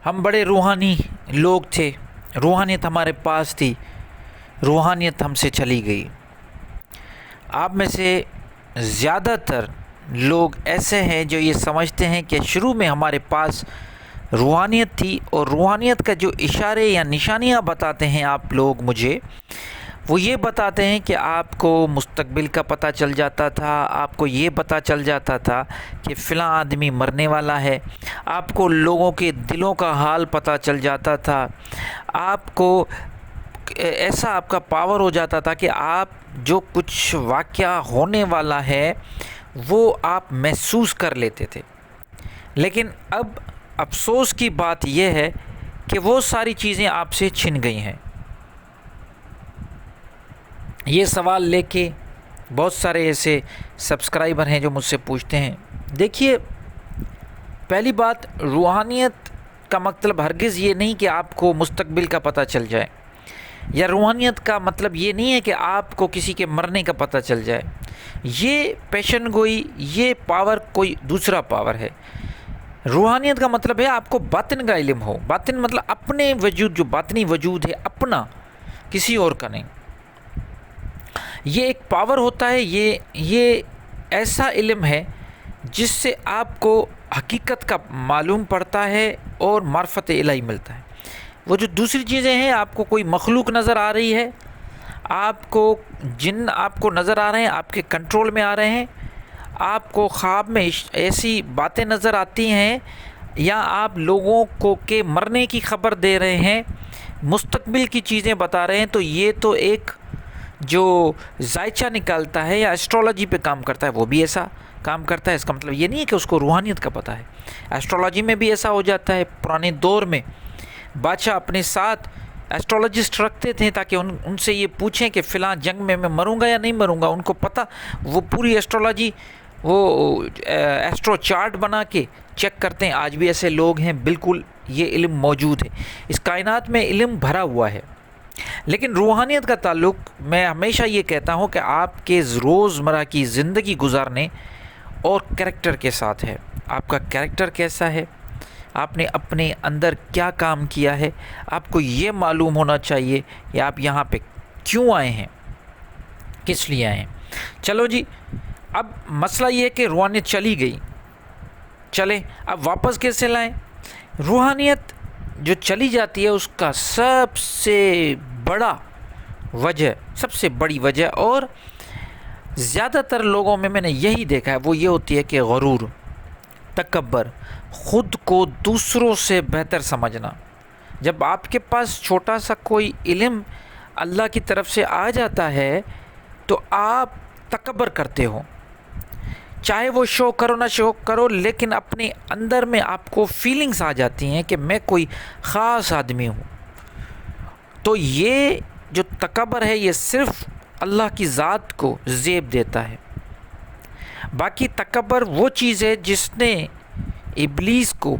ہم بڑے روحانی لوگ تھے، روحانیت ہمارے پاس تھی، روحانیت ہم سے چلی گئی۔ آپ میں سے زیادہ تر لوگ ایسے ہیں جو یہ سمجھتے ہیں کہ شروع میں ہمارے پاس روحانیت تھی، اور روحانیت کا جو اشارے یا نشانیاں بتاتے ہیں آپ لوگ مجھے، وہ یہ بتاتے ہیں کہ آپ کو مستقبل کا پتہ چل جاتا تھا، آپ کو یہ پتہ چل جاتا تھا کہ فلاں آدمی مرنے والا ہے، آپ کو لوگوں کے دلوں کا حال پتہ چل جاتا تھا، آپ کو ایسا آپ کا پاور ہو جاتا تھا کہ آپ جو کچھ واقعہ ہونے والا ہے وہ آپ محسوس کر لیتے تھے۔ لیکن اب افسوس کی بات یہ ہے کہ وہ ساری چیزیں آپ سے چھن گئی ہیں۔ یہ سوال لے کے بہت سارے ایسے سبسکرائبر ہیں جو مجھ سے پوچھتے ہیں۔ دیکھیے، پہلی بات، روحانیت کا مطلب ہرگز یہ نہیں کہ آپ کو مستقبل کا پتہ چل جائے، یا روحانیت کا مطلب یہ نہیں ہے کہ آپ کو کسی کے مرنے کا پتہ چل جائے۔ یہ پیشن گوئی، یہ پاور کوئی دوسرا پاور ہے۔ روحانیت کا مطلب ہے آپ کو باطن کا علم ہو۔ باطن مطلب اپنے وجود، جو باطنی وجود ہے اپنا، کسی اور کا نہیں۔ یہ ایک پاور ہوتا ہے، یہ ایسا علم ہے جس سے آپ کو حقیقت کا معلوم پڑتا ہے اور معرفت الہی ملتا ہے۔ وہ جو دوسری چیزیں ہیں، آپ کو کوئی مخلوق نظر آ رہی ہے، آپ کو جن آپ کو نظر آ رہے ہیں، آپ کے کنٹرول میں آ رہے ہیں، آپ کو خواب میں ایسی باتیں نظر آتی ہیں، یا آپ لوگوں کو کے مرنے کی خبر دے رہے ہیں، مستقبل کی چیزیں بتا رہے ہیں، تو یہ تو ایک جو ذائچہ نکالتا ہے یا ایسٹرولوجی پہ کام کرتا ہے، وہ بھی ایسا کام کرتا ہے۔ اس کا مطلب یہ نہیں ہے کہ اس کو روحانیت کا پتہ ہے۔ ایسٹرولوجی میں بھی ایسا ہو جاتا ہے۔ پرانے دور میں بادشاہ اپنے ساتھ ایسٹرولوجسٹ رکھتے تھے تاکہ ان سے یہ پوچھیں کہ فلاں جنگ میں مروں گا یا نہیں مروں گا۔ ان کو پتہ، وہ پوری ایسٹرولوجی، وہ ایسٹرو چارٹ بنا کے چیک کرتے ہیں۔ آج بھی ایسے لوگ ہیں، بالکل یہ علم موجود ہے۔ اس کائنات میں علم بھرا ہوا ہے۔ لیکن روحانیت کا تعلق، میں ہمیشہ یہ کہتا ہوں کہ آپ کے روزمرہ کی زندگی گزارنے اور کریکٹر کے ساتھ ہے۔ آپ کا کریکٹر کیسا ہے، آپ نے اپنے اندر کیا کام کیا ہے، آپ کو یہ معلوم ہونا چاہیے کہ آپ یہاں پہ کیوں آئے ہیں، کس لیے آئے ہیں۔ چلو جی، اب مسئلہ یہ ہے کہ روحانیت چلی گئی، چلیں اب واپس کیسے لائیں؟ روحانیت جو چلی جاتی ہے، اس کا سب سے بڑی وجہ اور زیادہ تر لوگوں میں نے یہی دیکھا ہے، وہ یہ ہوتی ہے کہ غرور، تکبر، خود کو دوسروں سے بہتر سمجھنا۔ جب آپ کے پاس چھوٹا سا کوئی علم اللہ کی طرف سے آ جاتا ہے تو آپ تکبر کرتے ہو، چاہے وہ شو کرو نہ شو کرو، لیکن اپنے اندر میں آپ کو فیلنگز آ جاتی ہیں کہ میں کوئی خاص آدمی ہوں۔ تو یہ جو تکبر ہے، یہ صرف اللہ کی ذات کو زیب دیتا ہے۔ باقی تکبر وہ چیز ہے جس نے ابلیس کو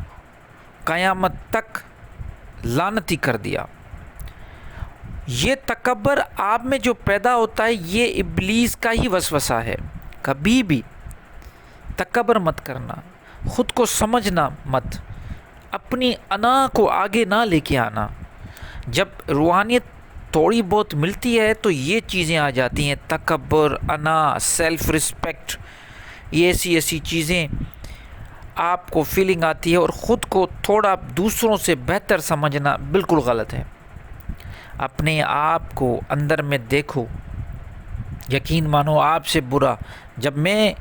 قیامت تک لعنتی کر دیا۔ یہ تکبر آپ میں جو پیدا ہوتا ہے، یہ ابلیس کا ہی وسوسہ ہے۔ کبھی بھی تکبر مت کرنا، خود کو سمجھنا مت، اپنی انا کو آگے نہ لے کے آنا۔ جب روحانیت تھوڑی بہت ملتی ہے تو یہ چیزیں آ جاتی ہیں، تکبر، انا، سیلف رسپیکٹ، یہ ایسی چیزیں آپ کو فیلنگ آتی ہے، اور خود کو تھوڑا دوسروں سے بہتر سمجھنا بالکل غلط ہے۔ اپنے آپ کو اندر میں دیکھو، یقین مانو آپ سے برا، جب میں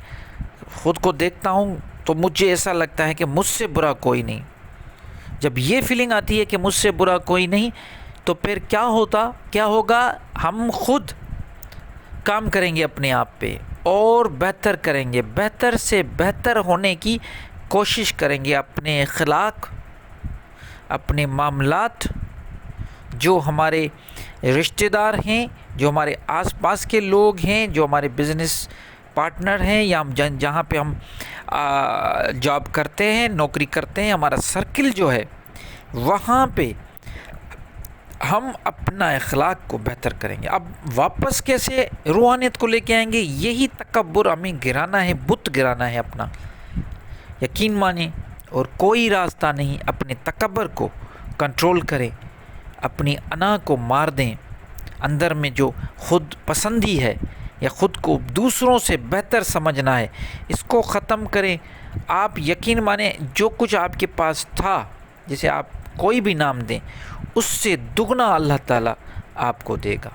خود کو دیکھتا ہوں تو مجھے ایسا لگتا ہے کہ مجھ سے برا کوئی نہیں۔ جب یہ فیلنگ آتی ہے کہ مجھ سے برا کوئی نہیں، تو پھر کیا ہوگا؟ ہم خود کام کریں گے اپنے آپ پہ اور بہتر کریں گے، بہتر سے بہتر ہونے کی کوشش کریں گے۔ اپنے اخلاق، اپنے معاملات، جو ہمارے رشتہ دار ہیں، جو ہمارے آس پاس کے لوگ ہیں، جو ہمارے بزنس پارٹنر ہیں، یا ہم جہاں پہ ہم جاب کرتے ہیں، نوکری کرتے ہیں، ہمارا سرکل جو ہے، وہاں پہ ہم اپنا اخلاق کو بہتر کریں گے۔ اب واپس کیسے روحانیت کو لے کے آئیں گے؟ یہی تکبر ہمیں گرانا ہے، بت گرانا ہے اپنا۔ یقین مانیں، اور کوئی راستہ نہیں اپنے تکبر کو کنٹرول کرے، اپنی انا کو مار دیں، اندر میں جو خود پسندی ہے یا خود کو دوسروں سے بہتر سمجھنا ہے اس کو ختم کریں۔ آپ یقین مانیں جو کچھ آپ کے پاس تھا، جسے آپ کوئی بھی نام دیں، اس سے دگنا اللہ تعالیٰ آپ کو دے گا۔